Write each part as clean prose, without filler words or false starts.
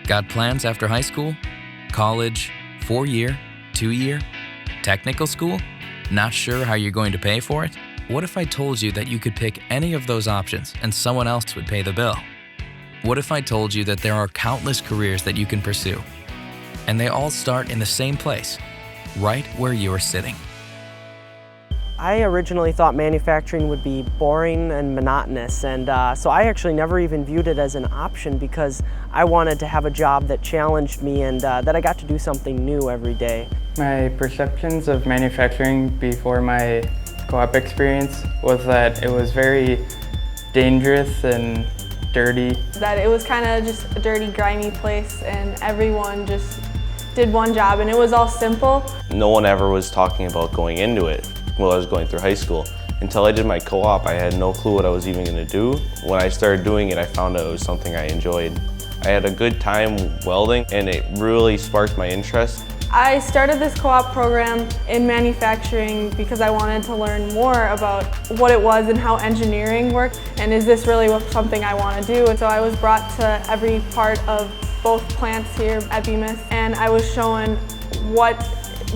Got plans after high school? College? 4-year? 2-year? Technical school? Not sure how you're going to pay for it? What if I told you that you could pick any of those options and someone else would pay the bill? What if I told you that there are countless careers that you can pursue, and they all start in the same place, right where you're sitting? I originally thought manufacturing would be boring and monotonous, and so I actually never even viewed it as an option because I wanted to have a job that challenged me and that I got to do something new every day. My perceptions of manufacturing before my co-op experience was that it was very dangerous and dirty. That it was kind of just a dirty, grimy place and everyone just did one job and it was all simple. No one ever was talking about going into it while I was going through high school. Until I did my co-op, I had no clue what I was even going to do. When I started doing it, I found out it was something I enjoyed. I had a good time welding and it really sparked my interest. I started this co-op program in manufacturing because I wanted to learn more about what it was and how engineering worked, and is this really something I want to do? And so I was brought to every part of both plants here at Bemis, and I was shown what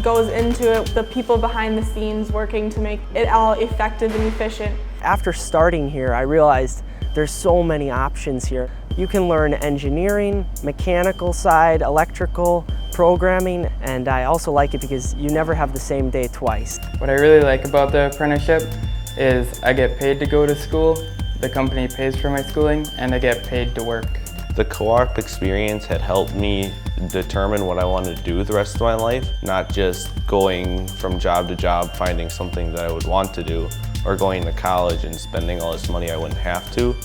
goes into it, the people behind the scenes working to make it all effective and efficient. After starting here, I realized there's so many options here. You can learn engineering, mechanical side, electrical, programming, and I also like it because you never have the same day twice. What I really like about the apprenticeship is I get paid to go to school, the company pays for my schooling, and I get paid to work. The co-op experience had helped me determine what I wanted to do the rest of my life, not just going from job to job finding something that I would want to do or going to college and spending all this money I wouldn't have to.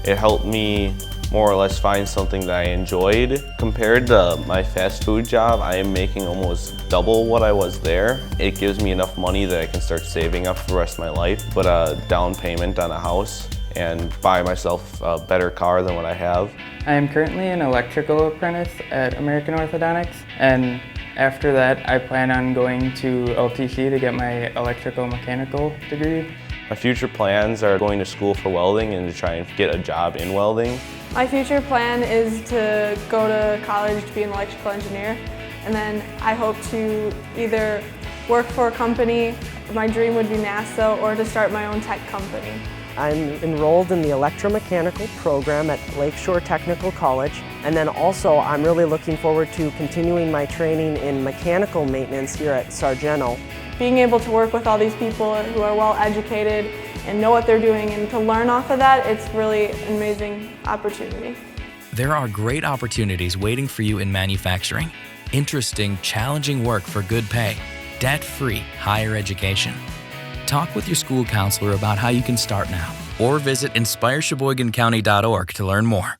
It helped me more or less find something that I enjoyed. Compared to my fast food job, I am making almost double what I was there. It gives me enough money that I can start saving up for the rest of my life, put a down payment on a house, and buy myself a better car than what I have. I am currently an electrical apprentice at American Orthodontics, and after that I plan on going to LTC to get my electrical mechanical degree. My future plans are going to school for welding and to try and get a job in welding. My future plan is to go to college to be an electrical engineer, and then I hope to either work for a company, my dream would be NASA, or to start my own tech company. I'm enrolled in the electromechanical program at Lakeshore Technical College, and then also I'm really looking forward to continuing my training in mechanical maintenance here at Sargento. Being able to work with all these people who are well educated and know what they're doing and to learn off of that, it's really an amazing opportunity. There are great opportunities waiting for you in manufacturing. Interesting, challenging work for good pay. Debt-free higher education. Talk with your school counselor about how you can start now, or visit inspiresheboygancounty.org to learn more.